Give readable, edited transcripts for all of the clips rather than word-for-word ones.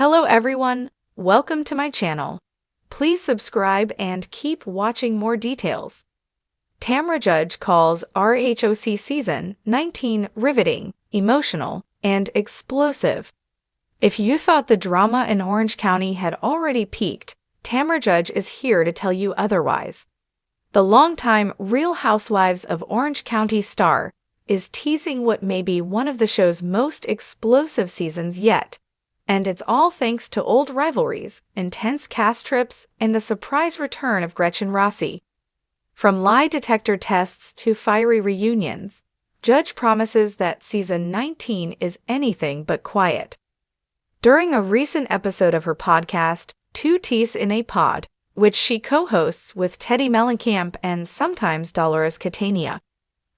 Hello everyone, welcome to my channel. Please subscribe and keep watching more details. Tamra Judge calls RHOC Season 19 riveting, emotional, and explosive. If you thought the drama in Orange County had already peaked, Tamra Judge is here to tell you otherwise. The longtime Real Housewives of Orange County star is teasing what may be one of the show's most explosive seasons yet. And it's all thanks to old rivalries, intense cast trips, and the surprise return of Gretchen Rossi. From lie detector tests to fiery reunions, Judge promises that season 19 is anything but quiet. During a recent episode of her podcast, Teases in a Pod, which she co-hosts with Teddy Mellencamp and sometimes Dolores Catania,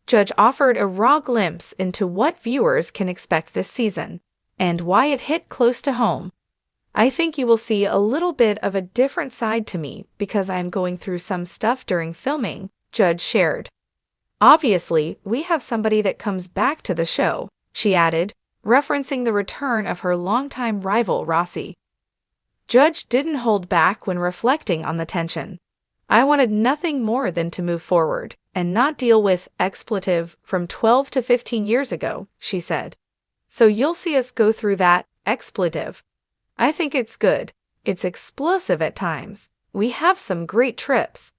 Judge offered a raw glimpse into what viewers can expect this season and why it hit close to home. I think you will see a little bit of a different side to me because I am going through some stuff during filming, Judge shared. Obviously, we have somebody that comes back to the show, she added, referencing the return of her longtime rival Rossi. Judge didn't hold back when reflecting on the tension. I wanted nothing more than to move forward and not deal with expletive from 12 to 15 years ago, she said. So you'll see us go through that expletive. I think it's good. It's explosive at times. We have some great trips.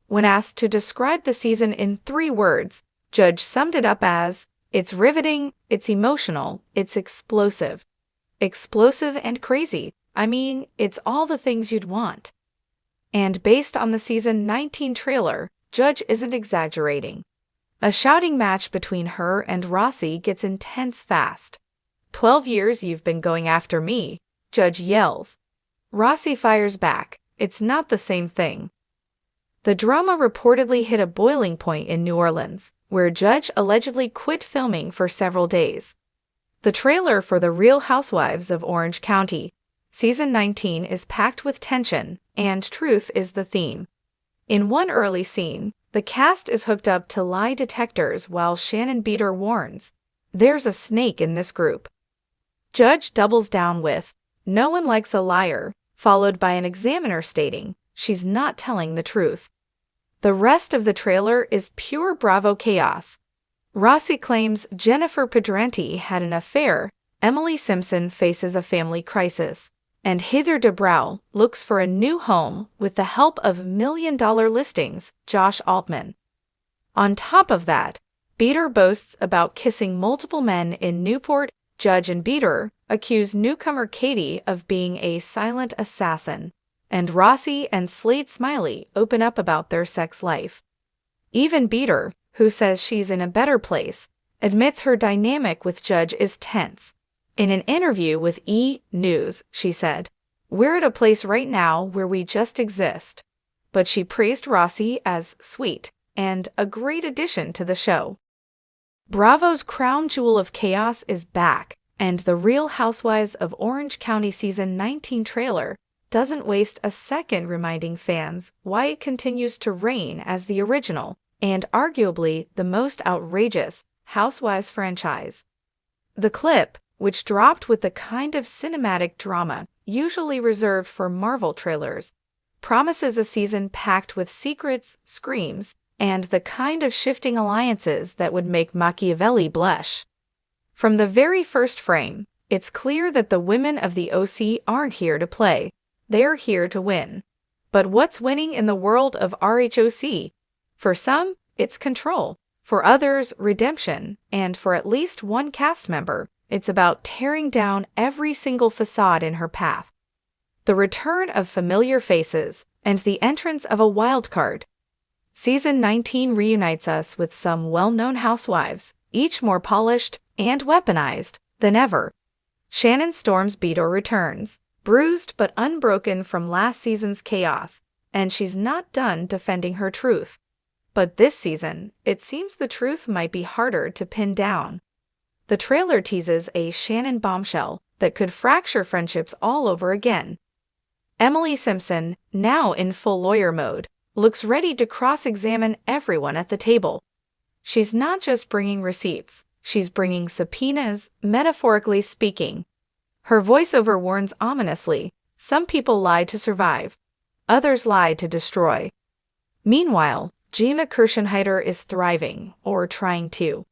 When asked to describe the season in 3 words, Judge summed it up as, it's riveting, it's emotional, it's explosive. Explosive and crazy. I mean, it's all the things you'd want. And based on the season 19 trailer, Judge isn't exaggerating. A shouting match between her and Rossi gets intense fast. 12 years you've been going after me, Judge yells. Rossi fires back, it's not the same thing. The drama reportedly hit a boiling point in New Orleans, where Judge allegedly quit filming for several days. The trailer for The Real Housewives of Orange County, Season 19 is packed with tension, and truth is the theme. In one early scene, the cast is hooked up to lie detectors while Shannon Beater warns, there's a snake in this group. Judge doubles down with, no one likes a liar, followed by an examiner stating, she's not telling the truth. The rest of the trailer is pure Bravo chaos. Rossi claims Jennifer Pedranti had an affair, Emily Simpson faces a family crisis, and Heather Dubrow looks for a new home with the help of million-dollar listings, Josh Altman. On top of that, Beater boasts about kissing multiple men in Newport. Judge and Beater accuse newcomer Katie of being a silent assassin, and Rossi and Slade Smiley open up about their sex life. Even Beater, who says she's in a better place, admits her dynamic with Judge is tense. In an interview with E! News, she said, we're at a place right now where we just exist. But she praised Rossi as sweet and a great addition to the show. Bravo's crown jewel of chaos is back, and The Real Housewives of Orange County Season 19 trailer doesn't waste a second reminding fans why it continues to reign as the original and arguably the most outrageous Housewives franchise. The clip, which dropped with the kind of cinematic drama usually reserved for Marvel trailers, promises a season packed with secrets, screams, and the kind of shifting alliances that would make Machiavelli blush. From the very first frame, it's clear that the women of the OC aren't here to play, they're here to win. But what's winning in the world of RHOC? For some, it's control. For others, redemption. And for at least one cast member, it's about tearing down every single facade in her path. The return of familiar faces and the entrance of a wild card. Season 19 reunites us with some well-known housewives, each more polished and weaponized than ever. Shannon Storm's Beater returns, bruised but unbroken from last season's chaos, and she's not done defending her truth. But this season, it seems the truth might be harder to pin down. The trailer teases a Shannon bombshell that could fracture friendships all over again. Emily Simpson, now in full lawyer mode, looks ready to cross-examine everyone at the table. She's not just bringing receipts, she's bringing subpoenas, metaphorically speaking. Her voiceover warns ominously, "Some people lie to survive. Others lie to destroy." Meanwhile, Gina Kirschenheiter is thriving, or trying to.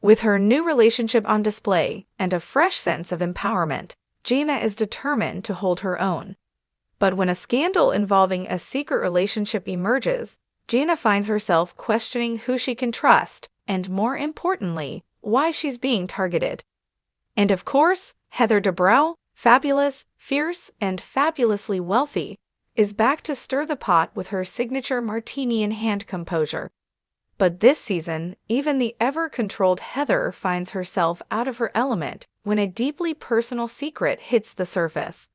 With her new relationship on display and a fresh sense of empowerment, Gina is determined to hold her own. But when a scandal involving a secret relationship emerges, Gina finds herself questioning who she can trust and, more importantly, why she's being targeted. And of course, Heather Dubrow, fabulous, fierce, and fabulously wealthy, is back to stir the pot with her signature martini-in-hand composure. But this season, even the ever-controlled Heather finds herself out of her element when a deeply personal secret hits the surface.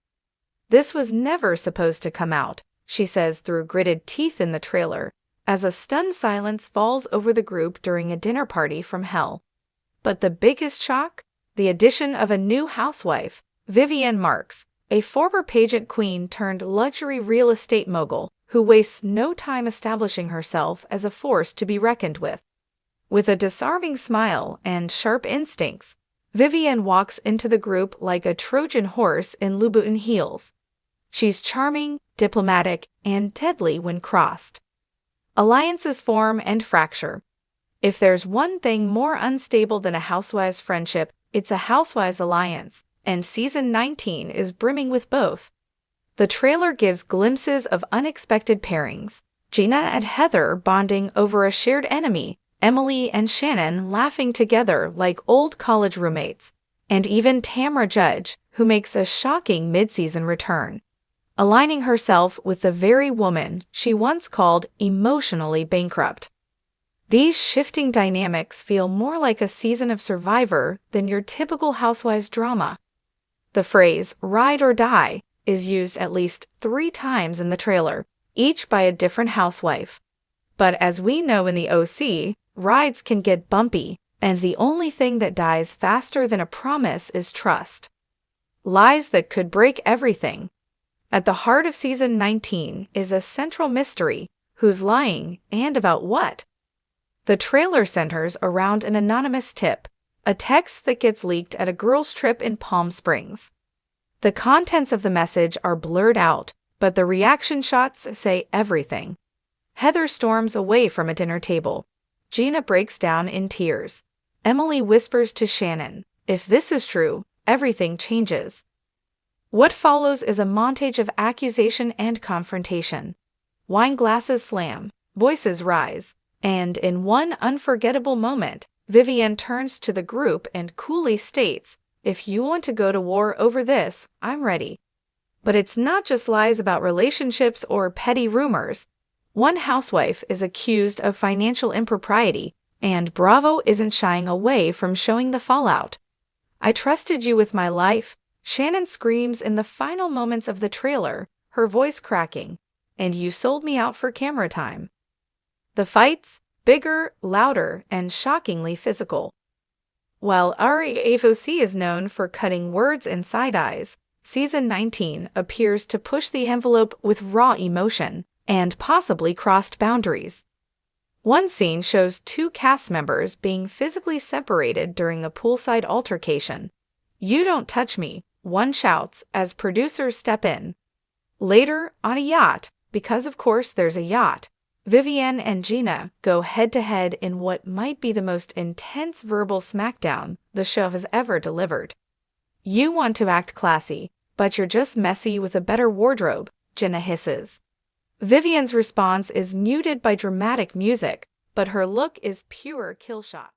"This was never supposed to come out," she says through gritted teeth in the trailer, as a stunned silence falls over the group during a dinner party from hell. But the biggest shock? The addition of a new housewife, Vivienne Marks, a former pageant queen turned luxury real estate mogul who wastes no time establishing herself as a force to be reckoned with. With a disarming smile and sharp instincts, Vivienne walks into the group like a Trojan horse in Louboutin heels. She's charming, diplomatic, and deadly when crossed. Alliances form and fracture. If there's one thing more unstable than a housewives friendship, it's a housewives alliance, and season 19 is brimming with both. The trailer gives glimpses of unexpected pairings. Gina and Heather bonding over a shared enemy, Emily and Shannon laughing together like old college roommates, and even Tamra Judge, who makes a shocking mid-season return, aligning herself with the very woman she once called emotionally bankrupt. These shifting dynamics feel more like a season of Survivor than your typical housewives drama. The phrase "ride or die" is used at least 3 times in the trailer, each by a different housewife. But as we know in the OC, rides can get bumpy, and the only thing that dies faster than a promise is trust. Lies that could break everything. At the heart of season 19 is a central mystery: who's lying and about what? The trailer centers around an anonymous tip, a text that gets leaked at a girls' trip in Palm Springs. The contents of the message are blurred out, but the reaction shots say everything. Heather storms away from a dinner table. Gina breaks down in tears. Emily whispers to Shannon, "If this is true, everything changes." What follows is a montage of accusation and confrontation. Wine glasses slam, voices rise, and in one unforgettable moment, Vivienne turns to the group and coolly states, "If you want to go to war over this, I'm ready." But it's not just lies about relationships or petty rumors. One housewife is accused of financial impropriety, and Bravo isn't shying away from showing the fallout. "I trusted you with my life," Shannon screams in the final moments of the trailer, her voice cracking, "and you sold me out for camera time." The fights, bigger, louder, and shockingly physical. While RHOC is known for cutting words and side-eyes, season 19 appears to push the envelope with raw emotion and possibly crossed boundaries. One scene shows 2 cast members being physically separated during a poolside altercation. "You don't touch me," one shouts as producers step in. Later, on a yacht, because of course there's a yacht, Vivienne and Gina go head-to-head in what might be the most intense verbal smackdown the show has ever delivered. "You want to act classy, but you're just messy with a better wardrobe," Gina hisses. Vivienne's response is muted by dramatic music, but her look is pure killshot.